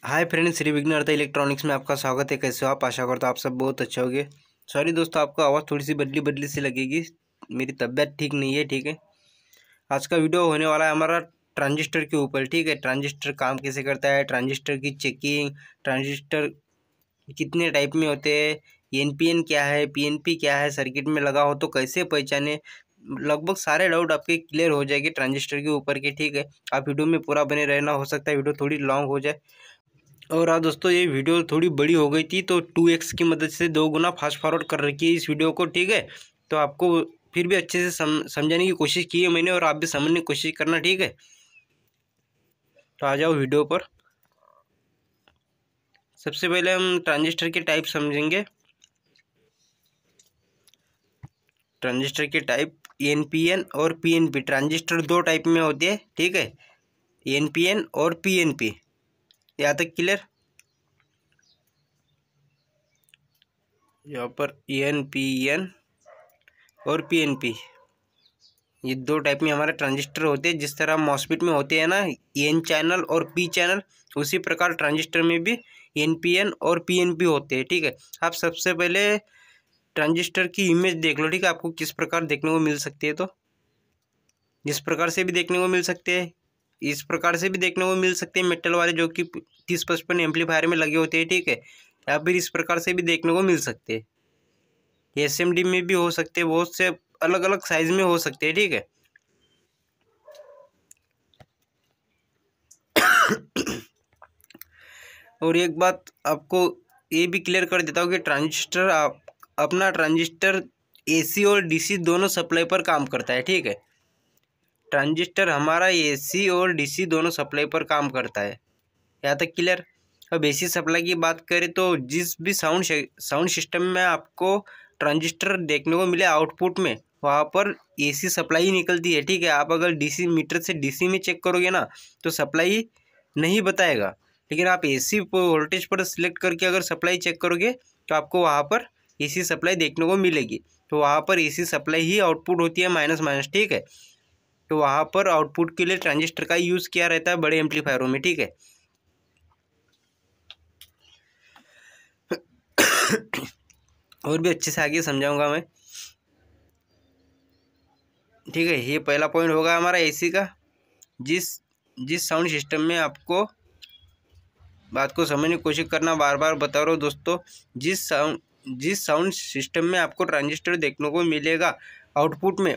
Hi friends, Shri विघ्नहर्ता electronics में आपका स्वागत है। कैसे हो आप? आशा करता हूँ आप सब बहुत अच्छे होंगे। सॉरी दोस्तों, आपको आवाज़ थोड़ी सी बदली बदली सी लगेगी। मेरी तबीयत ठीक नहीं है, ठीक है। आज का वीडियो होने वाला है हमारा ट्रांजिस्टर के ऊपर, ठीक है। ट्रांजिस्टर काम कैसे करता है, ट्रांजिस्टर की चेकिंग, ट्रांजिस्टर कितने टाइप में होते हैं, एनपीएन क्या है, पीएनपी क्या है, सर्किट में लगा हो तो कैसे पहचाने। लगभग सारे डाउट आपके क्लियर हो जाएंगे ट्रांजिस्टर के ऊपर के, ठीक है। आप वीडियो में पूरा बने रहना, हो सकता है वीडियो थोड़ी लॉन्ग हो जाए। और हाँ दोस्तों, ये वीडियो थोड़ी बड़ी हो गई थी तो 2x की मदद से 2 गुना फास्ट फॉरवर्ड कर रखी है इस वीडियो को, ठीक है। तो आपको फिर भी अच्छे से समझाने की कोशिश की है मैंने, और आप भी समझने की कोशिश करना, ठीक है। तो आ जाओ वीडियो पर। सबसे पहले हम ट्रांजिस्टर के टाइप समझेंगे। ट्रांजिस्टर के टाइप एनपीएन और पीएनपी। ट्रांजिस्टर 2 टाइप में होते हैं, ठीक है। एनपीएन और पीएनपी। यहाँ तक क्लियर? यहाँ पर एनपीएन और पीएनपी, ये 2 टाइप में हमारे ट्रांजिस्टर होते हैं। जिस तरह मॉस्फेट में होते हैं ना एन चैनल और पी चैनल, उसी प्रकार ट्रांजिस्टर में भी एनपीएन और पीएनपी होते हैं, ठीक है। आप सबसे पहले ट्रांजिस्टर की इमेज देख लो, ठीक है। आपको किस प्रकार देखने को मिल सकती है, तो जिस प्रकार से भी देखने को मिल सकते हैं, इस प्रकार से भी देखने को मिल सकते हैं मेटल वाले, जो कि 30-55 एम्पलीफायर में लगे होते हैं, ठीक है। या फिर इस प्रकार से भी देखने को मिल सकते हैं। एसएमडी में भी हो सकते हैं, बहुत से अलग अलग साइज में हो सकते हैं, ठीक है। और एक बात आपको ये भी क्लियर कर देता हूँ कि ट्रांजिस्टर अपना ट्रांजिस्टर एसी और डीसी दोनों सप्लाई पर काम करता है, ठीक है। ट्रांजिस्टर हमारा एसी और डीसी दोनों सप्लाई पर काम करता है। यहाँ तक क्लियर? अब एसी सप्लाई की बात करें तो जिस भी साउंड सिस्टम में आपको ट्रांजिस्टर देखने को मिले आउटपुट में, वहाँ पर एसी सप्लाई निकलती है, ठीक है। आप अगर डीसी मीटर से डीसी में चेक करोगे ना तो सप्लाई नहीं बताएगा, लेकिन आप एसी वोल्टेज पर सिलेक्ट करके अगर सप्लाई चेक करोगे तो आपको वहाँ पर एसी सप्लाई देखने को मिलेगी। तो वहाँ पर एसी सप्लाई ही आउटपुट होती है, माइनस माइनस, ठीक है। तो वहाँ पर आउटपुट के लिए ट्रांजिस्टर का यूज़ किया रहता है बड़े एम्पलीफायरों में, ठीक है। और भी अच्छे से आगे समझाऊंगा मैं, ठीक है। ये पहला पॉइंट होगा हमारा एसी का। जिस जिस साउंड सिस्टम में आपको बात को समझने की कोशिश करना, बार बार बता रहा हूँ दोस्तों, जिस साउंड सिस्टम में आपको ट्रांजिस्टर देखने को मिलेगा आउटपुट में,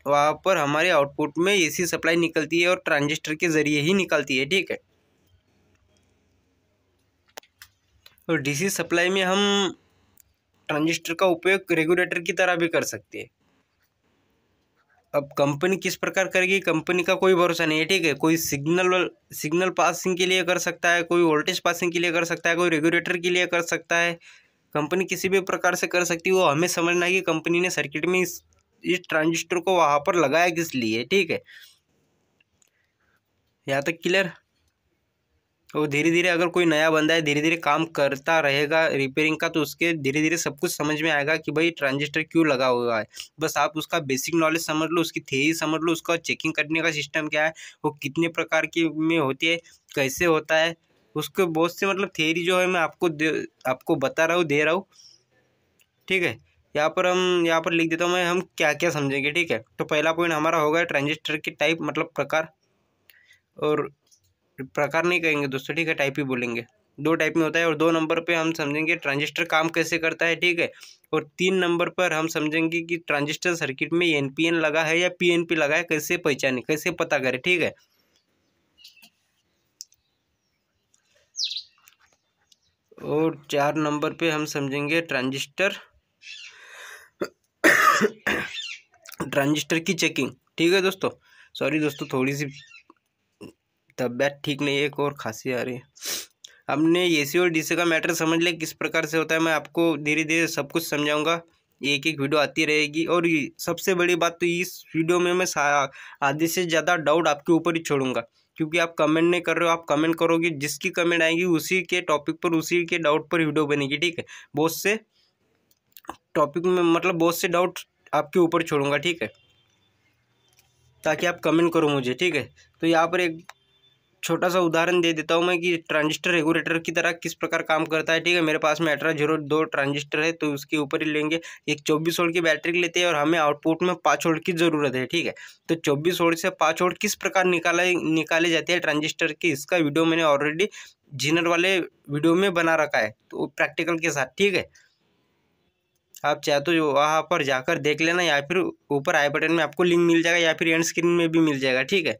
वहाँ पर हमारे आउटपुट में एसी सप्लाई निकलती है और ट्रांजिस्टर के ज़रिए ही निकलती है, ठीक है। और डीसी सप्लाई में हम ट्रांजिस्टर का उपयोग रेगुलेटर की तरह भी कर सकते हैं। अब कंपनी किस प्रकार करेगी, कंपनी का कोई भरोसा नहीं है, ठीक है। कोई सिग्नल पासिंग के लिए कर सकता है, कोई वोल्टेज पासिंग के लिए कर सकता है, कोई रेगुलेटर के लिए कर सकता है। कंपनी किसी भी प्रकार से कर सकती है। वो हमें समझना है कि कंपनी ने सर्किट में इस ट्रांजिस्टर को वहाँ पर लगाया किस लिए, ठीक है। यहाँ तक क्लियर? और धीरे धीरे अगर कोई नया बंदा है, धीरे धीरे काम करता रहेगा रिपेयरिंग का, तो उसके धीरे धीरे सब कुछ समझ में आएगा कि भाई ट्रांजिस्टर क्यों लगा हुआ है। बस आप उसका बेसिक नॉलेज समझ लो, उसकी थ्योरी समझ लो, उसका चेकिंग करने का सिस्टम क्या है, वो कितने प्रकार की में होती है, कैसे होता है, उसको बहुत से मतलब थ्योरी जो है मैं आपको बता रहा हूँ, दे रहा हूँ, ठीक है। यहाँ पर लिख देता हूँ मैं, हम क्या क्या समझेंगे, ठीक है। तो पहला पॉइंट हमारा होगा ट्रांजिस्टर की टाइप, मतलब प्रकार। और प्रकार नहीं कहेंगे दोस्तों, ठीक है, टाइप ही बोलेंगे। 2 टाइप में होता है। और 2 नंबर पे हम समझेंगे ट्रांजिस्टर काम कैसे करता है, ठीक है। और 3 नंबर पर हम समझेंगे कि ट्रांजिस्टर सर्किट में एनपीएन लगा है या पीएनपी लगा है, कैसे पहचाने, कैसे पता करें, ठीक है। और 4 नंबर पे हम समझेंगे ट्रांजिस्टर की चेकिंग, ठीक है दोस्तों। सॉरी दोस्तों, थोड़ी सी तबीयत ठीक नहीं है, एक और खांसी आ रही है। हमने एसी और डीसी का मैटर समझ लिया किस प्रकार से होता है। मैं आपको धीरे धीरे सब कुछ समझाऊंगा, एक एक वीडियो आती रहेगी। और सबसे बड़ी बात तो इस वीडियो में मैं आधे से ज़्यादा डाउट आपके ऊपर ही छोड़ूंगा, क्योंकि आप कमेंट नहीं कर रहे हो। आप कमेंट करोगे, जिसकी कमेंट आएगी उसी के टॉपिक पर, उसी के डाउट पर वीडियो बनेगी, ठीक है। बहुत से टॉपिक में मतलब बहुत से डाउट आपके ऊपर छोड़ूंगा, ठीक है, ताकि आप कमेंट करो मुझे, ठीक है। तो यहाँ पर एक छोटा सा उदाहरण दे देता हूँ मैं कि ट्रांजिस्टर रेगुलेटर की तरह किस प्रकार काम करता है। ठीक है, मेरे पास में 1802 ट्रांजिस्टर है, तो उसके ऊपर ही लेंगे एक 24 वोल्ट की बैटरी लेते हैं और हमें आउटपुट में 5 वोल्ट की ज़रूरत है। ठीक है, तो 24 वोल्ट से 5 वोल्ट किस प्रकार निकाले जाते हैं ट्रांजिस्टर की, इसका वीडियो मैंने ऑलरेडी जीनर वाले वीडियो में बना रखा है, तो प्रैक्टिकल के साथ। ठीक है, आप चाहे तो वहाँ पर जाकर देख लेना, या फिर ऊपर आई बटन में आपको लिंक मिल जाएगा, या फिर एंड स्क्रीन में भी मिल जाएगा। ठीक है,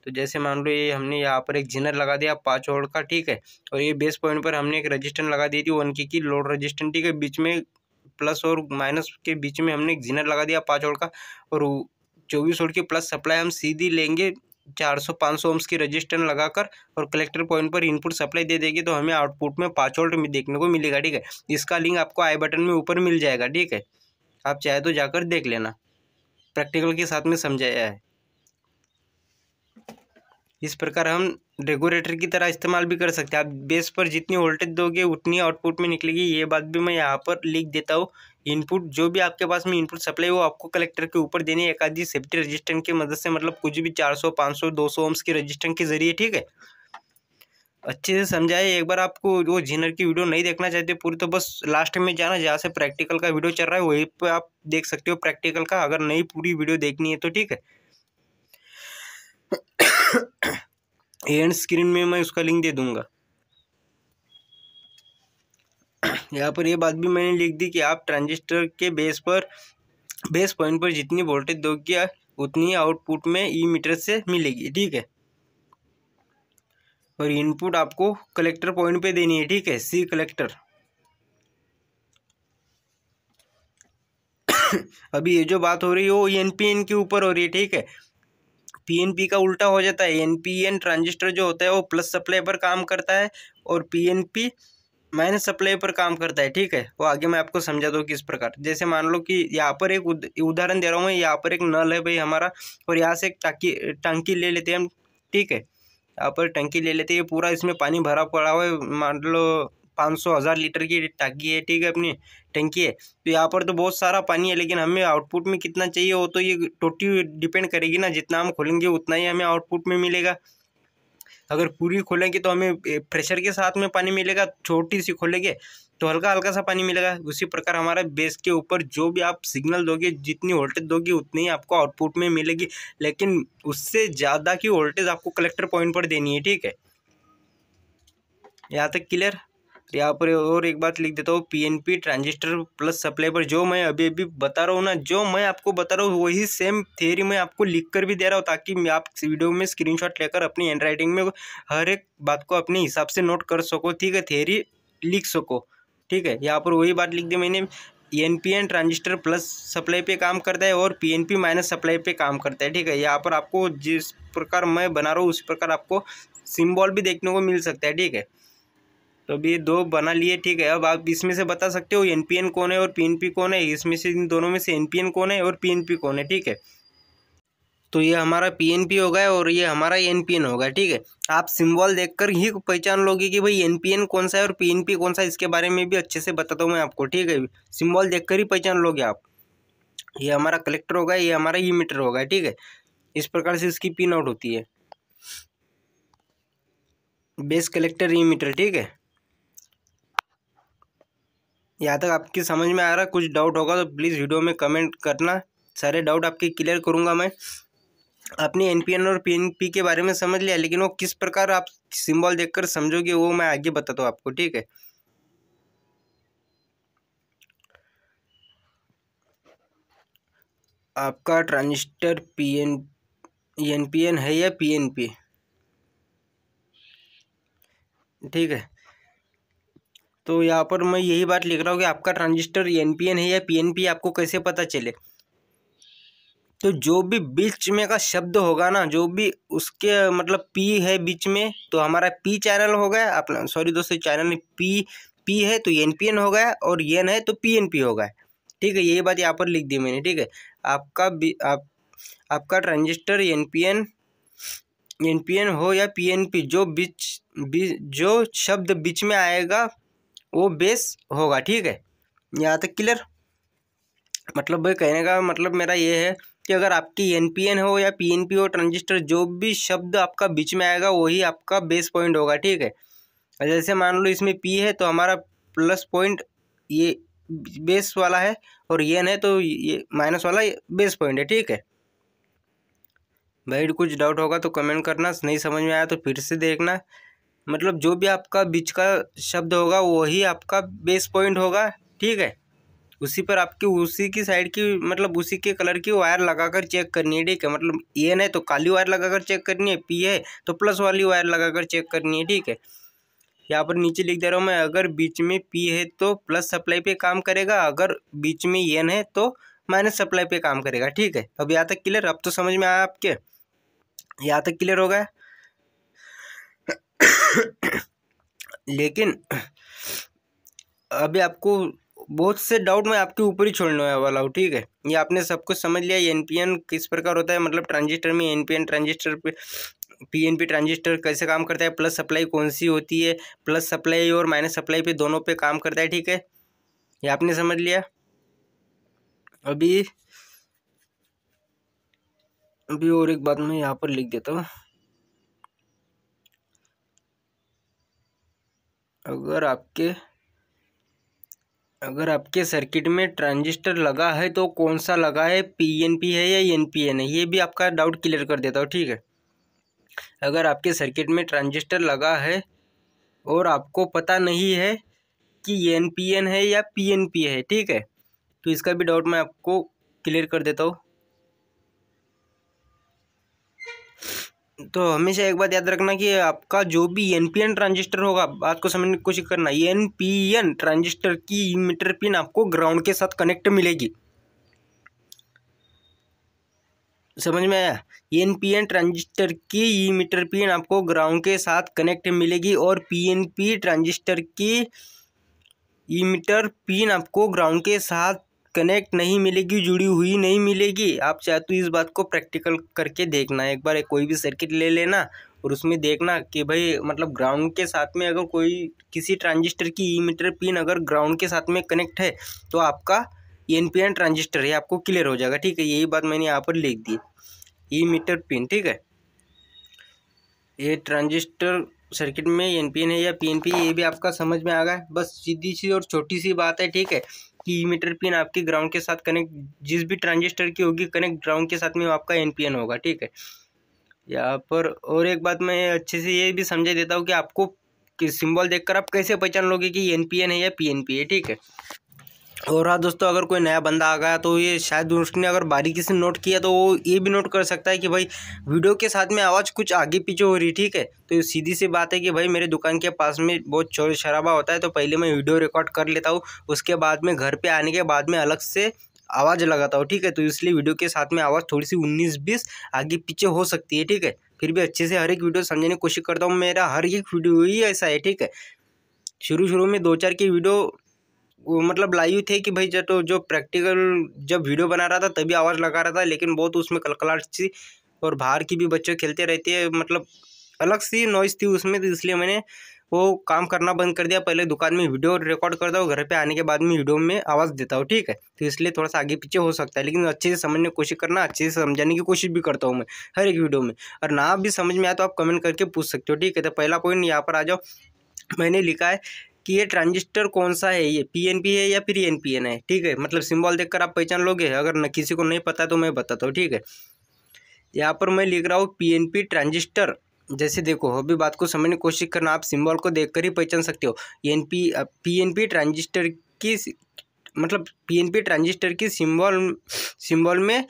तो जैसे मान लो ये हमने यहाँ पर एक जीनर लगा दिया 5 वोल्ट का। ठीक है, और ये बेस पॉइंट पर हमने एक रजिस्टेंस लगा दी थी 1 की लोड रजिस्टेंस। ठीक है, बीच में प्लस और माइनस के बीच में हमने एक जीनर लगा दिया 5 वोल्ट का, और 24 वोल्ट की प्लस सप्लाई हम सीधी लेंगे 400-500 ओम्स की रजिस्टेंस लगाकर, और कलेक्टर पॉइंट पर इनपुट सप्लाई दे देंगे, तो हमें आउटपुट में 5 वोल्ट में देखने को मिलेगा। ठीक है, इसका लिंक आपको आई बटन में ऊपर मिल जाएगा। ठीक है, आप चाहे तो जाकर देख लेना, प्रैक्टिकल के साथ में समझाया है। इस प्रकार हम रेगुलेटर की तरह इस्तेमाल भी कर सकते हैं। आप बेस पर जितनी वोल्टेज दोगे उतनी आउटपुट में निकलेगी, ये बात भी मैं यहाँ पर लिख देता हूँ। इनपुट जो भी आपके पास में इनपुट सप्लाई वो आपको कलेक्टर के ऊपर देनी है एक आधी सेफ्टी रजिस्टेंस की मदद से, मतलब कुछ भी 400, 500, 200 ओम्स की रजिस्टेंस के जरिए। ठीक है, अच्छे से समझाए। एक बार आपको वो जीनर की वीडियो नहीं देखना चाहते पूरी, तो बस लास्ट में जाना जहाँ से प्रैक्टिकल का वीडियो चल रहा है, वहीं पर आप देख सकते हो प्रैक्टिकल का, अगर नहीं पूरी वीडियो देखनी है तो। ठीक है, एंड स्क्रीन में मैं उसका लिंक दे दूंगा। यहाँ पर ये बात भी मैंने लिख दी कि आप ट्रांजिस्टर के बेस पॉइंट पर जितनी वोल्टेज दोगे उतनी आउटपुट में ई मीटर से मिलेगी। ठीक है, और इनपुट आपको कलेक्टर पॉइंट पे देनी है। ठीक है, सी कलेक्टर। अभी ये जो बात हो रही है वो एनपीएन के ऊपर हो रही है। ठीक है, पीएनपी का उल्टा हो जाता है। एनपीएन ट्रांजिस्टर जो होता है वो प्लस सप्लाई पर काम करता है, और पीएनपी माइनस सप्लाई पर काम करता है। ठीक है, वो आगे मैं आपको समझा दूँ किस प्रकार। जैसे मान लो कि यहाँ पर एक उदाहरण दे रहा हूँ मैं, यहाँ पर एक नल है भाई हमारा, और यहाँ से एक टंकी ले लेते हैं हम। ठीक है, यहाँ पर टंकी ले लेते हैं, पूरा इसमें पानी भरा पड़ा हुआ है, मान लो 500-1000 लीटर की टंकी है। ठीक है, अपनी टंकी है, तो यहाँ पर तो बहुत सारा पानी है, लेकिन हमें आउटपुट में कितना चाहिए वो तो ये टोटली डिपेंड करेगी ना, जितना हम खोलेंगे उतना ही हमें आउटपुट में मिलेगा। अगर पूरी खोलेंगे तो हमें प्रेशर के साथ में पानी मिलेगा, छोटी सी खोलेंगे तो हल्का हल्का सा पानी मिलेगा। उसी प्रकार हमारा बेस के ऊपर जो भी आप सिग्नल दोगे, जितनी वोल्टेज दोगे उतनी ही आपको आउटपुट में मिलेगी, लेकिन उससे ज़्यादा की वोल्टेज आपको कलेक्टर पॉइंट पर देनी है। ठीक है, यहाँ तक क्लियर। यहाँ पर और एक बात लिख देता हूँ, पीएनपी ट्रांजिस्टर प्लस सप्लाई पर जो मैं अभी अभी बता रहा हूँ ना, जो मैं आपको बता रहा हूँ वही सेम थियरी मैं आपको लिख कर भी दे रहा हूँ, ताकि आप वीडियो में स्क्रीनशॉट लेकर अपनी हैंड राइटिंग में हर एक बात को अपने हिसाब से नोट कर सको। ठीक है, थियरी लिख सको। ठीक है, यहाँ पर वही बात लिख दी मैंने, एनपीएन ट्रांजिस्टर प्लस सप्लाई पे काम करता है और पीएनपी माइनस सप्लाई पे काम करता है। ठीक है, यहाँ पर आपको जिस प्रकार मैं बना रहा हूँ उसी प्रकार आपको सिम्बॉल भी देखने को मिल सकता है। ठीक है, तो अभी 2 बना लिए। ठीक है, अब आप इसमें से बता सकते हो एनपीएन कौन है और पीएनपी कौन है, इसमें से इन दोनों में से एनपीएन कौन है और पीएनपी कौन है। ठीक है, तो ये हमारा पीएनपी होगा और ये हमारा एनपीएन होगा। ठीक है, आप सिंबल देखकर ही पहचान लोगे कि भाई एनपीएन कौन सा है और पीएनपी कौन सा है, इसके बारे में भी अच्छे से बताता हूँ मैं आपको। ठीक है, सिंबल देखकर ही पहचान लोगे आप। ये हमारा कलेक्टर होगा, ये हमारा इमीटर होगा। ठीक है, इस प्रकार से इसकी पिन आउट होती है, बेस कलेक्टर इमीटर। ठीक है, यहाँ तक आपकी समझ में आ रहा है? कुछ डाउट होगा तो प्लीज़ वीडियो में कमेंट करना, सारे डाउट आपके क्लियर करूँगा मैं। आपने एनपीएन और पीएनपी के बारे में समझ लिया, लेकिन वो किस प्रकार आप सिंबल देखकर समझोगे वो मैं आगे बताता हूँ आपको। ठीक है, आपका ट्रांजिस्टर एनपीएन है या पीएनपी? ठीक है, तो यहाँ पर मैं यही बात लिख रहा हूँ कि आपका ट्रांजिस्टर एनपीएन है या पीएनपी आपको कैसे पता चले। तो जो भी बीच में का शब्द होगा ना, जो भी उसके मतलब पी है बीच में, तो हमारा पी चैनल हो गया अपना, सॉरी दोस्तों चैनल में पी है तो एनपीएन हो गया, और एन है तो पीएनपी हो गया। ठीक है, यही बात यहाँ पर लिख दी मैंने। ठीक है, आपका ट्रांजिस्टर एनपीएन हो या पीएनपी, जो शब्द बीच में आएगा वो बेस होगा। ठीक है, यहाँ तक क्लियर? मतलब भाई कहने का मतलब मेरा ये है कि अगर आपकी एनपीएन हो या पीएनपी हो ट्रांजिस्टर, जो भी शब्द आपका बीच में आएगा वही आपका बेस पॉइंट होगा, ठीक है। जैसे मान लो इसमें पी है तो हमारा प्लस पॉइंट ये बेस वाला है, और एन है तो ये माइनस वाला बेस पॉइंट है, ठीक है। भाई कुछ डाउट होगा तो कमेंट करना, नहीं समझ में आया तो फिर से देखना। मतलब जो भी आपका बीच का शब्द होगा वही आपका बेस पॉइंट होगा, ठीक है। उसी पर आपकी उसी की साइड की मतलब उसी के कलर की वायर लगाकर चेक करनी है, ठीक है। मतलब एन है तो काली वायर लगाकर चेक करनी है, पी है तो प्लस वाली वायर लगाकर चेक करनी है, ठीक है। यहाँ पर नीचे लिख दे रहा हूँ मैं, अगर बीच में पी है तो प्लस सप्लाई पे काम करेगा, अगर बीच में एन है तो माइनस सप्लाई पे काम करेगा, ठीक है। अब यहाँ तक क्लियर? अब तो समझ में आया आपके? यहाँ तक क्लियर हो गया? लेकिन अभी आपको बहुत से डाउट मैं आपके ऊपर ही छोड़ने वाला हूँ, ठीक है। ये आपने सब कुछ समझ लिया, एनपीएन किस प्रकार होता है, मतलब ट्रांजिस्टर में एनपीएन ट्रांजिस्टर पे पीएनपी ट्रांजिस्टर कैसे काम करता है, प्लस सप्लाई कौन सी होती है, प्लस सप्लाई और माइनस सप्लाई पे दोनों पे काम करता है, ठीक है। ये आपने समझ लिया। अभी और एक बात मैं यहाँ पर लिख देता हूँ, अगर आपके सर्किट में ट्रांजिस्टर लगा है तो कौन सा लगा है, पीएनपी है या एनपीएन है, ये भी आपका डाउट क्लियर कर देता हूँ, ठीक है। अगर आपके सर्किट में ट्रांजिस्टर लगा है और आपको पता नहीं है कि एनपीएन है या पीएनपी है, ठीक है, तो इसका भी डाउट मैं आपको क्लियर कर देता हूँ। तो हमेशा एक बात याद रखना कि आपका जो भी एनपीएन ट्रांजिस्टर होगा, बात को समझने की कोशिश करना, एनपीएन ट्रांजिस्टर की इमीटर पिन आपको ग्राउंड के साथ कनेक्ट मिलेगी, समझ में आया? एनपीएन ट्रांजिस्टर की इमीटर पिन आपको ग्राउंड के साथ कनेक्ट मिलेगी, और पीएनपी ट्रांजिस्टर की इमीटर पिन आपको ग्राउंड के साथ कनेक्ट नहीं मिलेगी, जुड़ी हुई नहीं मिलेगी। आप चाहे तो इस बात को प्रैक्टिकल करके देखना, एक बार कोई भी सर्किट ले लेना और उसमें देखना कि भाई मतलब ग्राउंड के साथ में अगर कोई किसी ट्रांजिस्टर की इमीटर पिन अगर ग्राउंड के साथ में कनेक्ट है तो आपका एनपीएन ट्रांजिस्टर है, आपको क्लियर हो जाएगा, ठीक है। यही बात मैंने यहाँ पर लिख दी, इमीटर पिन, ठीक है। ये ट्रांजिस्टर सर्किट में एनपीएन है या पीएनपी, ये भी आपका समझ में आ गया। बस सीधी सी और छोटी सी बात है, ठीक है, कि इमीटर पिन आपकी ग्राउंड के साथ कनेक्ट, जिस भी ट्रांजिस्टर की होगी कनेक्ट ग्राउंड के साथ में, वो आपका एनपीएन होगा, ठीक है। यहाँ पर और एक बात मैं अच्छे से ये भी समझा देता हूँ कि आपको सिंबल देखकर आप कैसे पहचान लोगे कि एनपीएन है या पीएनपी है, ठीक है। और हाँ दोस्तों, अगर कोई नया बंदा आ गया तो ये शायद उसने अगर बारीकी से नोट किया तो वो ये भी नोट कर सकता है कि भाई वीडियो के साथ में आवाज़ कुछ आगे पीछे हो रही, ठीक है। तो ये सीधी सी बात है कि भाई मेरे दुकान के पास में बहुत शोर शराबा होता है, तो पहले मैं वीडियो रिकॉर्ड कर लेता हूँ, उसके बाद में घर पर आने के बाद में अलग से आवाज़ लगाता हूँ, ठीक है। तो इसलिए वीडियो के साथ में आवाज़ थोड़ी सी 19-20 आगे पीछे हो सकती है, ठीक है। फिर भी अच्छे से हर एक वीडियो समझने की कोशिश करता हूँ, मेरा हर एक वीडियो ही ऐसा है, ठीक है। शुरू में 2-4 की वीडियो वो मतलब लाइव थे कि भाई जो प्रैक्टिकल जब वीडियो बना रहा था तभी आवाज़ लगा रहा था, लेकिन बहुत उसमें कलकलाहट सी और बाहर की भी बच्चे खेलते रहते हैं, मतलब अलग सी नॉइज़ थी उसमें, तो इसलिए मैंने वो काम करना बंद कर दिया। पहले दुकान में वीडियो रिकॉर्ड करता हूँ, घर पे आने के बाद में वीडियो में आवाज़ देता हूँ, ठीक है। तो इसलिए थोड़ा सा आगे पीछे हो सकता है, लेकिन अच्छे से समझने की कोशिश करना, अच्छे से समझाने की कोशिश भी करता हूँ मैं हर एक वीडियो में। और ना भी समझ में आया तो आप कमेंट करके पूछ सकते हो, ठीक है। तो पहला पॉइंट यहाँ पर आ जाओ, मैंने लिखा है कि ये ट्रांजिस्टर कौन सा है, ये पीएनपी है या फिर एनपीएन है, ठीक है। मतलब सिंबल देखकर आप पहचान लोगे, अगर न किसी को नहीं पता तो मैं बताता हूँ, ठीक है। यहाँ पर मैं लिख रहा हूँ पीएनपी ट्रांजिस्टर। जैसे देखो अभी बात को समझने की कोशिश करना, आप सिंबल को देखकर ही पहचान सकते हो। पीएनपी ट्रांजिस्टर की मतलब पीएनपी ट्रांजिस्टर की सिंबल में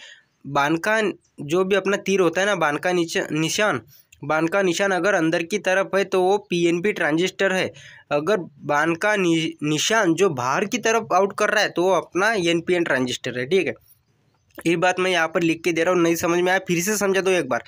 बाण का जो भी अपना तीर होता है ना, बाण का निशान अगर अंदर की तरफ है तो वो पीएनपी ट्रांजिस्टर है। अगर बाण का निशान जो बाहर की तरफ आउट कर रहा है तो वो अपना एनपीएन ट्रांजिस्टर है, ठीक है। ये बात मैं यहाँ पर लिख के दे रहा हूँ, नहीं समझ में आया फिर से समझा दो एक बार।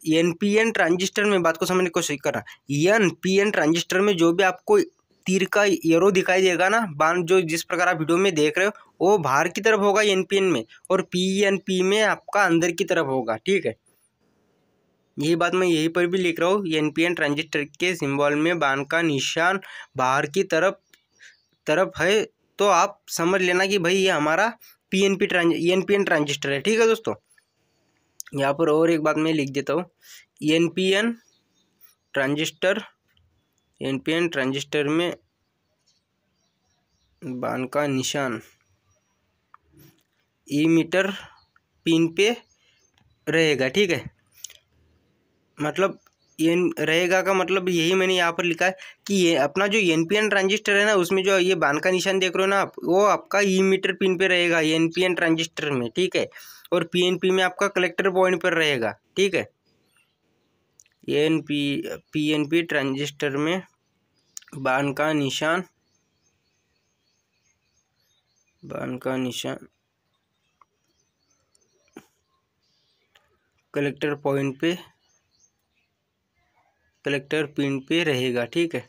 एनपीएन ट्रांजिस्टर में बात को समझने की कोशिश करना, एनपीएन ट्रांजिस्टर में जो भी आपको तीर का एरो दिखाई देगा ना, बाण जो जिस प्रकार आप वीडियो में देख रहे हो, वो बाहर की तरफ होगा एनपीएन में, और पीएनपी में आपका अंदर की तरफ होगा, ठीक है। यही बात मैं यहीं पर भी लिख रहा हूँ, एनपीएन ट्रांजिस्टर के सिंबल में बाण का निशान बाहर की तरफ है, तो आप समझ लेना कि भाई ये हमारा एनपीएन ट्रांजिस्टर है। ठीक है दोस्तों, यहाँ पर और एक बात मैं लिख देता हूँ, एनपीएन ट्रांजिस्टर में बाण का निशान इमीटर पिन पे रहेगा। ठीक है, मतलब ये रहेगा का मतलब यही मैंने यहाँ पर लिखा है कि ये अपना जो एनपीएन ट्रांजिस्टर है ना, उसमें जो ये बाण का निशान देख रहे हो ना आप, वो आपका इमीटर पिन पे रहेगा एनपीएन ट्रांजिस्टर में। ठीक है, और पीएनपी में आपका कलेक्टर पॉइंट पर रहेगा। ठीक है, पीएनपी ट्रांजिस्टर में बाण का निशान कलेक्टर पिन पे रहेगा। ठीक है,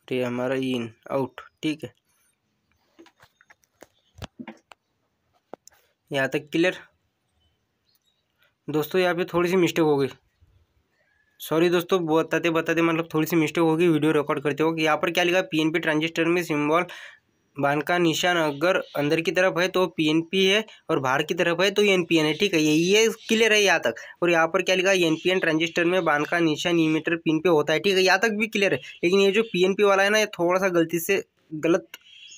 तो ये हमारा इन आउट। ठीक है, यहाँ तक क्लियर दोस्तों। यहाँ पे थोड़ी सी मिस्टेक हो गई, सॉरी दोस्तों, बताते मतलब थोड़ी सी मिस्टेक होगी वीडियो रिकॉर्ड करते हो। यहाँ पर क्या लिखा, पीएनपी ट्रांजिस्टर में सिंबल बाण का निशान अगर अंदर की तरफ है तो पीएनपी है और बाहर की तरफ है तो एनपीएन है। ठीक है, ये क्लियर है यहाँ तक। और यहाँ पर क्या लिखा, एनपीएन ट्रांजिस्टर में बाण का निशान इमीटर पिन पे होता है। ठीक है, यहाँ तक भी क्लियर है। लेकिन ये जो पीएनपी वाला है ना, ये थोड़ा सा गलती से गलत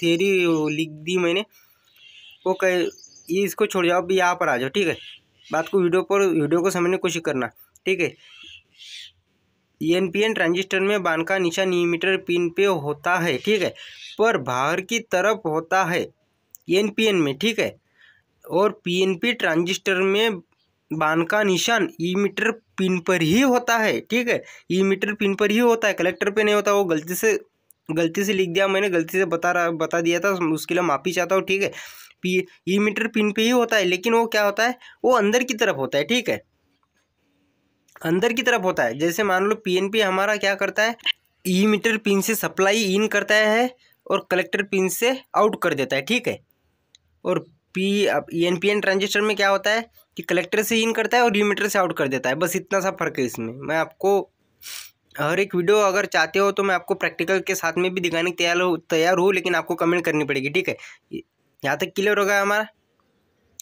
थियरी लिख दी मैंने, वो ये इसको छोड़ जाओ, अभी यहाँ पर आ जाओ। ठीक है, बात को वीडियो को समझने की कोशिश करना। ठीक है, एनपीएन ट्रांजिस्टर में बाण का निशान इमीटर पिन पे होता है। ठीक है, पर बाहर की तरफ होता है एनपीएन में। ठीक है, और पीएनपी ट्रांजिस्टर में बाण का निशान इमीटर पिन पर ही होता है। ठीक है, इमीटर पिन पर ही होता है, कलेक्टर पे नहीं होता। वो गलती से लिख दिया मैंने, गलती से बता दिया था, उसके लिए माफ़ी चाहता हूँ। ठीक है, इमीटर पिन पे ही होता है, लेकिन वो क्या होता है, वो अंदर की तरफ होता है। ठीक है, अंदर की तरफ होता है। जैसे मान लो पीएनपी हमारा क्या करता है, इमीटर पिन से सप्लाई इन करता है और कलेक्टर पिन से आउट कर देता है। ठीक है, और एनपीएन ट्रांजिस्टर में क्या होता है कि कलेक्टर से इन करता है और इमीटर से आउट कर देता है। बस इतना सा फर्क है इसमें। मैं आपको हर एक वीडियो अगर चाहते हो तो मैं आपको प्रैक्टिकल के साथ में भी दिखाने के तैयार हूँ, लेकिन आपको कमेंट करनी पड़ेगी। ठीक है, यहाँ तक क्लियर होगा हमारा,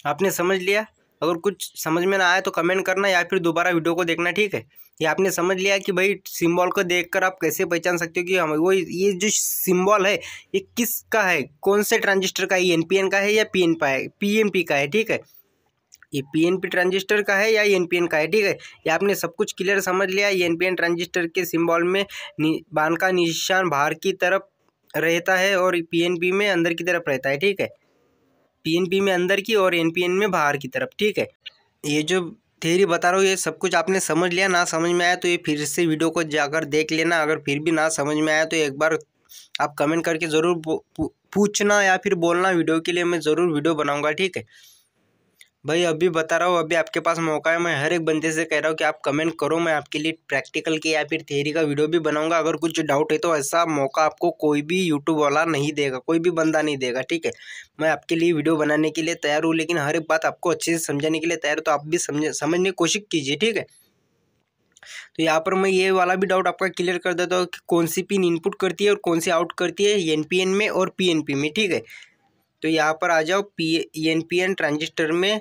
आपने समझ लिया। अगर कुछ समझ में ना आए तो कमेंट करना या फिर दोबारा वीडियो को देखना। ठीक है, ये आपने समझ लिया कि भाई सिंबल को देखकर आप कैसे पहचान सकते हो कि हम वो ये जो सिंबल है ये किसका है, कौन से ट्रांजिस्टर का है, एनपीएन का है या पीएनपी का है। ठीक है, ये पीएनपी ट्रांजिस्टर का है या एनपीएन का है। ठीक है, ये आपने सब कुछ क्लियर समझ लिया। एनपीएन ट्रांजिस्टर के सिंबल में बाण का निशान बाहर की तरफ रहता है और पीएनपी में अंदर की तरफ रहता है। ठीक है, पीएनपी में अंदर की और एनपीएन में बाहर की तरफ। ठीक है, ये जो थ्योरी बता रहा हूँ ये सब कुछ आपने समझ लिया। ना समझ में आया तो ये फिर से वीडियो को जाकर देख लेना। अगर फिर भी ना समझ में आया तो एक बार आप कमेंट करके ज़रूर पूछना या फिर बोलना, वीडियो के लिए मैं ज़रूर वीडियो बनाऊँगा। ठीक है भाई, अभी बता रहा हूँ, अभी आपके पास मौका है। मैं हर एक बंदे से कह रहा हूँ कि आप कमेंट करो, मैं आपके लिए प्रैक्टिकल के या फिर थियरी का वीडियो भी बनाऊंगा। अगर कुछ डाउट है तो ऐसा मौका आपको कोई भी यूट्यूब वाला नहीं देगा, कोई भी बंदा नहीं देगा। ठीक है, मैं आपके लिए वीडियो बनाने के लिए तैयार हूँ, लेकिन हर एक बात आपको अच्छे से समझाने के लिए तैयार हूँ, तो आप भी समझने की कोशिश कीजिए। ठीक है, तो यहाँ पर मैं ये वाला भी डाउट आपका क्लियर कर देता हूँ कि कौन सी पिन इनपुट करती है और कौन सी आउट करती है एनपीएन में और पीएनपी में। ठीक है, तो यहाँ पर आ जाओ, एनपीएन ट्रांजिस्टर में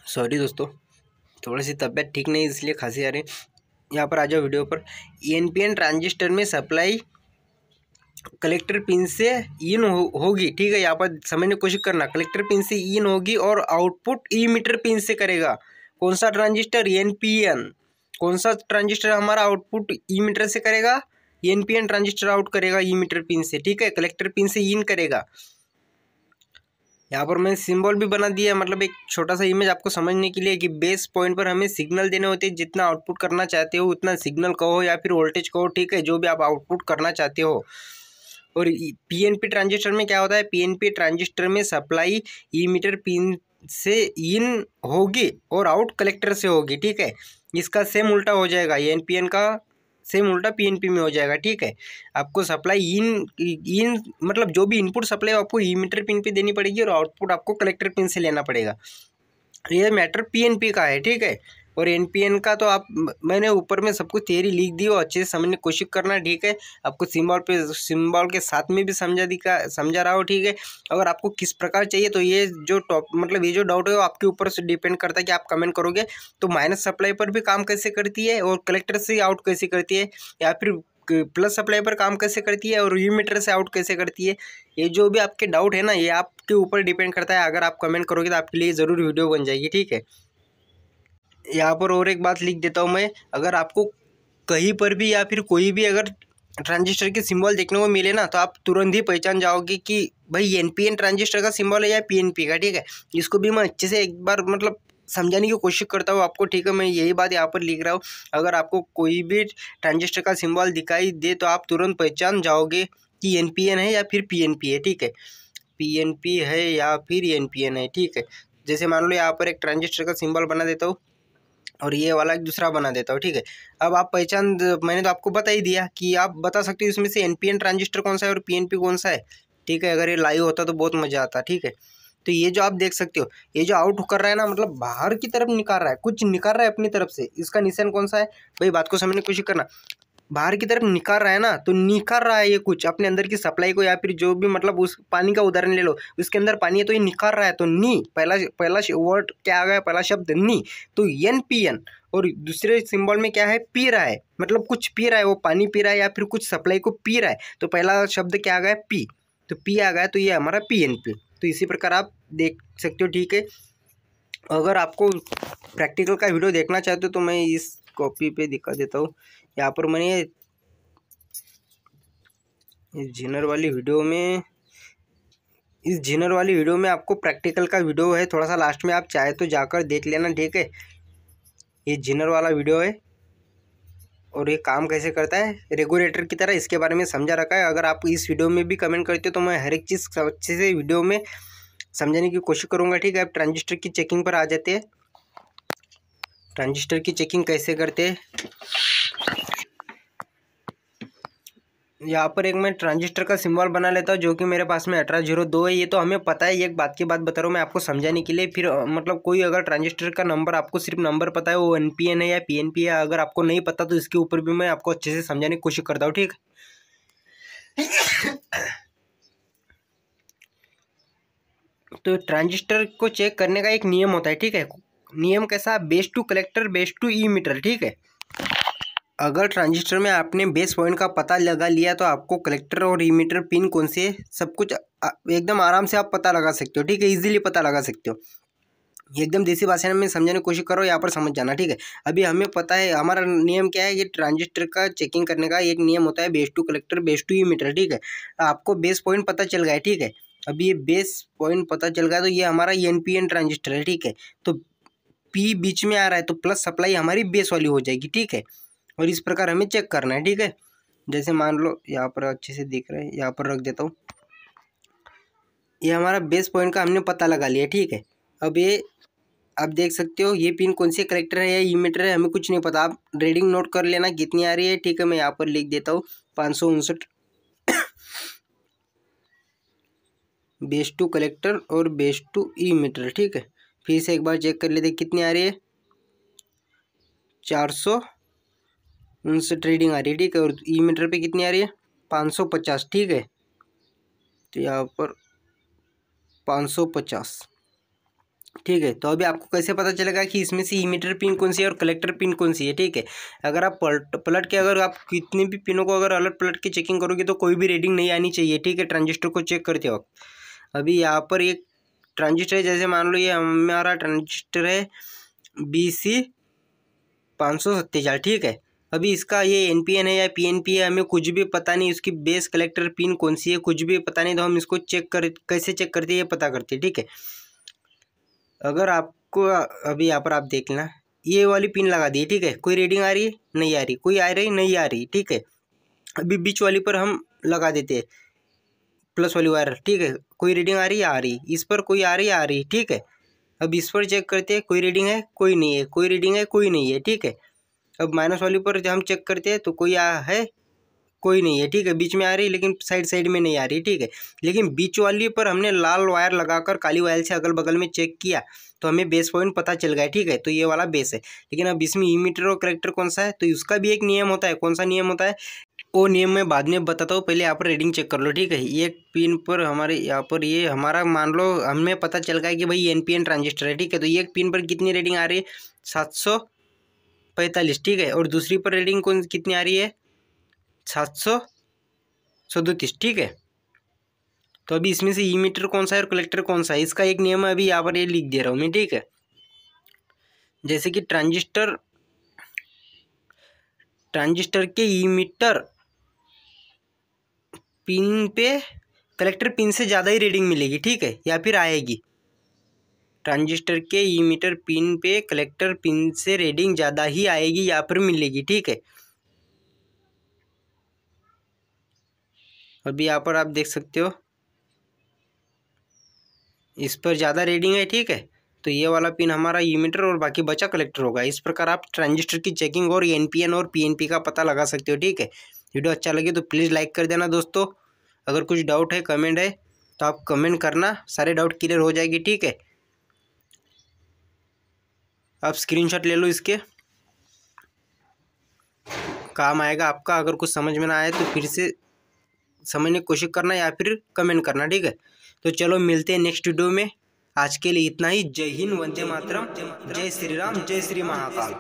सॉरी दोस्तों, थोड़ी सी तबीयत ठीक नहीं इसलिए खांसी आ रही है। यहाँ पर आ जाओ वीडियो पर। एनपीएन ट्रांजिस्टर में सप्लाई कलेक्टर पिन से इन होगी। ठीक है, यहाँ पर समझने की कोशिश करना, कलेक्टर पिन से इन होगी और आउटपुट इमीटर पिन से करेगा। कौन सा ट्रांजिस्टर, एनपीएन। कौन सा ट्रांजिस्टर हमारा आउटपुट इमीटर से करेगा, एनपीएन ट्रांजिस्टर आउट करेगा इमीटर पिन से। ठीक है, कलेक्टर पिन से इन करेगा। यहाँ पर मैंने सिंबल भी बना दिया, मतलब एक छोटा सा इमेज आपको समझने के लिए कि बेस पॉइंट पर हमें सिग्नल देने होते हैं। जितना आउटपुट करना चाहते हो उतना सिग्नल कहो या फिर वोल्टेज कहो। ठीक है, जो भी आप आउटपुट करना चाहते हो। और पीएनपी ट्रांजिस्टर में क्या होता है, पीएनपी ट्रांजिस्टर में सप्लाई इमीटर पिन से इन होगी और आउट कलेक्टर से होगी। ठीक है, इसका सेम उल्टा हो जाएगा, एनपीएन का सेम उल्टा पीएनपी में हो जाएगा। ठीक है, आपको सप्लाई इन मतलब जो भी इनपुट सप्लाई आपको इमीटर पिन पे देनी पड़ेगी और आउटपुट आपको कलेक्टर पिन से लेना पड़ेगा। ये मैटर पीएनपी का है, ठीक है। और एनपीएन का तो आप मैंने ऊपर में सब कुछ थियरी लिख दी और अच्छे से समझने की कोशिश करना, ठीक है। आपको सिंबल के साथ में भी समझा रहा हो, ठीक है। अगर आपको किस प्रकार चाहिए तो ये जो ये जो डाउट है वो आपके ऊपर से डिपेंड करता है कि आप कमेंट करोगे। तो माइनस सप्लाई पर भी काम कैसे करती है और कलेक्टर से आउट कैसे करती है, या फिर प्लस सप्लाई पर काम कैसे करती है और यूमीटर से आउट कैसे करती है, ये जो भी आपके डाउट है ना, ये आपके ऊपर डिपेंड करता है। अगर आप कमेंट करोगे तो आपके लिए ज़रूर वीडियो बन जाएगी, ठीक है। यहाँ पर और एक बात लिख देता हूँ मैं, अगर आपको कहीं पर भी या फिर कोई भी अगर ट्रांजिस्टर के सिंबल देखने को मिले ना, तो आप तुरंत ही पहचान जाओगे कि भाई एनपीएन ट्रांजिस्टर का सिंबल है या पीएनपी का, ठीक है। इसको भी मैं अच्छे से एक बार समझाने की कोशिश करता हूँ आपको, ठीक है। मैं यही बात यहाँ पर लिख रहा हूँ, अगर आपको कोई भी ट्रांजिस्टर का सिंबल दिखाई दे तो आप तुरंत पहचान जाओगे कि एनपीएन है या फिर पीएनपी है, ठीक है। पीएनपी है या फिर एनपीएन है, ठीक है। जैसे मान लो यहाँ पर एक ट्रांजिस्टर का सिंबल बना देता हूँ और ये वाला एक दूसरा बना देता हूँ, ठीक है। अब आप मैंने तो आपको बता ही दिया कि आप बता सकते हो इसमें से एनपीएन ट्रांजिस्टर कौन सा है और पीएनपी कौन सा है, ठीक है। अगर ये लाइव होता तो बहुत मज़ा आता, ठीक है। तो ये जो आप देख सकते हो, ये जो आउट कर रहा है ना, बाहर की तरफ निकाल रहा है, कुछ निकाल रहा है अपनी तरफ से, इसका निशान कौन सा है भाई, बात को समझने की कोशिश करना। बाहर की तरफ निकाल रहा है ना, तो निकाल रहा है ये कुछ अपने अंदर की सप्लाई को, या फिर जो भी उस पानी का उदाहरण ले लो, उसके अंदर पानी है तो ये निकाल रहा है, तो नी पहला वर्ड क्या आ गया, पहला शब्द नी, तो एनपीएन। और दूसरे सिंबल में क्या है, पी रहा है, कुछ पी रहा है, वो पानी पी रहा है या फिर कुछ सप्लाई को पी रहा है, तो पहला शब्द क्या आ गया, पी, तो पी आ गया, तो ये हमारा पीएनपी। तो इसी प्रकार आप देख सकते हो, ठीक है। अगर आपको प्रैक्टिकल का वीडियो देखना चाहते हो तो मैं इस कॉपी पे दिखा देता हूँ। यहाँ पर मैंने इस जिनर वाली वीडियो में आपको प्रैक्टिकल का वीडियो है, थोड़ा सा लास्ट में आप चाहे तो जाकर देख लेना, ठीक है। ये जिनर वाला वीडियो है और ये काम कैसे करता है रेगुलेटर की तरह, इसके बारे में समझा रखा है। अगर आप इस वीडियो में भी कमेंट करते हो तो मैं हर एक चीज़ अच्छे से वीडियो में समझाने की कोशिश करूँगा, ठीक है। अब ट्रांजिस्टर की चेकिंग पर आ जाते हैं। ट्रांजिस्टर की चेकिंग कैसे करते हैं, यहाँ पर एक मैं ट्रांजिस्टर का सिंबल बना लेता हूँ जो कि मेरे पास में 1802 है। ये तो हमें पता है, एक बात की बात बता रहा हूँ मैं आपको समझाने के लिए। फिर कोई अगर ट्रांजिस्टर का नंबर, आपको सिर्फ नंबर पता है वो एनपीएन है या पीएनपी है, अगर आपको नहीं पता तो इसके ऊपर भी मैं आपको अच्छे से समझाने की कोशिश करता हूँ, ठीक। तो ट्रांजिस्टर को चेक करने का एक नियम होता है, ठीक है। नियम कैसा, base to collector base to emitter, ठीक है। अगर ट्रांजिस्टर में आपने बेस पॉइंट का पता लगा लिया तो आपको कलेक्टर और इमीटर पिन कौन से सब कुछ एकदम आराम से आप पता लगा सकते हो, ठीक है। इजीली पता लगा सकते हो, एकदम देसी भाषा में समझाने की कोशिश करो, यहाँ पर समझ जाना, ठीक है। अभी हमें पता है हमारा नियम क्या है, ये ट्रांजिस्टर का चेकिंग करने का एक नियम होता है base to collector base to emitter, ठीक है। आपको बेस पॉइंट पता चल गया, ठीक है। अभी ये बेस पॉइंट पता चल गया तो ये हमारा एनपीएन ट्रांजिस्टर है, ठीक है। तो पी बीच में आ रहा है तो प्लस सप्लाई हमारी बेस वाली हो जाएगी, ठीक है। और इस प्रकार हमें चेक करना है, ठीक है। जैसे मान लो यहाँ पर अच्छे से दिख रहा है, यहाँ पर रख देता हूँ। ये हमारा बेस पॉइंट का हमने पता लगा लिया, ठीक है। अब ये आप देख सकते हो ये पिन कौन से कलेक्टर है या इमीटर है, हमें कुछ नहीं पता। आप रीडिंग नोट कर लेना कितनी आ रही है, ठीक है। मैं यहाँ पर लिख देता हूँ 559 बेस टू कलेक्टर और बेस टू इमीटर, ठीक है। फिर से एक बार चेक कर लेते कितनी आ रही है, 459 रीडिंग आ रही है, ठीक है। और ई मीटर पे कितनी आ रही है, 550, ठीक है। तो यहाँ पर 550, ठीक है। तो अभी आपको कैसे पता चलेगा कि इसमें से इमीटर पिन कौन सी है और कलेक्टर पिन कौन सी है, ठीक है। अगर आप पलट के अगर आप कितने भी पिनों को अगर अलग पलट के चेकिंग करोगे तो कोई भी रीडिंग नहीं आनी चाहिए, ठीक है, ट्रांजिस्टर को चेक करते वक्त। अभी यहाँ पर एक ट्रांजिस्टर है, जैसे मान लो ये हमारा ट्रांजिस्टर है BC547, ठीक है। अभी इसका ये एनपीएन है या पीएनपी है हमें कुछ भी पता नहीं, उसकी बेस कलेक्टर पिन कौन सी है कुछ भी पता नहीं, तो हम इसको कैसे चेक करते हैं ये पता करते हैं, ठीक है। अगर आपको अभी यहाँ पर आप देख लेना, ये वाली पिन लगा दी, ठीक है। कोई रीडिंग आ रही है, नहीं आ रही, कोई आ रही नहीं आ रही, ठीक है। अभी बीच वाली पर हम लगा देते हैं प्लस वाली वायर, ठीक है। कोई रीडिंग आ रही है, आ रही, इस पर कोई आ रही है, आ रही, ठीक है। अब इस पर चेक करते हैं, कोई रीडिंग है कोई नहीं है, कोई रीडिंग है कोई नहीं है, ठीक है। अब माइनस वाली पर जब हम चेक करते हैं तो कोई है कोई नहीं है, ठीक है। बीच में आ रही है लेकिन साइड साइड में नहीं आ रही, ठीक है। लेकिन बीच वाली पर हमने लाल वायर लगाकर काली वायर से अगल बगल में चेक किया तो हमें बेस पॉइंट पता चल गया, ठीक है। तो ये वाला बेस है। लेकिन अब इसमें इमीटर और कलेक्टर कौन सा है, तो उसका भी एक नियम होता है। कौन सा नियम होता है वो नियम मैं बाद में बताता हूँ, पहले यहाँ पर रीडिंग चेक कर लो, ठीक है। एक पिन पर हमारे यहाँ पर ये हमारा मान लो हमें पता चल गया कि भाई एनपीएन ट्रांजिस्टर है, ठीक है। तो एक पिन पर कितनी रीडिंग आ रही है 745, ठीक है। और दूसरी पर रीडिंग कौन कितनी आ रही है 737, ठीक है। तो अभी इसमें से इमीटर कौन सा है और कलेक्टर कौन सा है, इसका एक नियम है, अभी यहाँ पर ये लिख दे रहा हूँ मैं, ठीक है। जैसे कि ट्रांजिस्टर के इमीटर पिन पे कलेक्टर पिन से ज़्यादा ही रीडिंग मिलेगी, ठीक है, या फिर आएगी। ट्रांजिस्टर के इमीटर पिन पे कलेक्टर पिन से रीडिंग ज़्यादा ही आएगी या फिर मिलेगी, ठीक है। अभी यहाँ पर आप देख सकते हो इस पर ज़्यादा रीडिंग है, ठीक है। तो ये वाला पिन हमारा इमीटर और बाकी बचा कलेक्टर होगा। इस प्रकार आप ट्रांजिस्टर की चेकिंग और एनपीएन और पीएनपी का पता लगा सकते हो, ठीक है। वीडियो अच्छा लगे तो प्लीज़ लाइक कर देना दोस्तों। अगर कुछ डाउट है कमेंट है तो आप कमेंट करना, सारे डाउट क्लियर हो जाएगी, ठीक है। आप स्क्रीनशॉट ले लो, इसके काम आएगा आपका। अगर कुछ समझ में ना आए तो फिर से समझने की कोशिश करना या फिर कमेंट करना, ठीक है। तो चलो मिलते हैं नेक्स्ट वीडियो में। आज के लिए इतना ही। जय हिंद, वंदे मातरम, जय श्री राम, जय श्री महाकाल।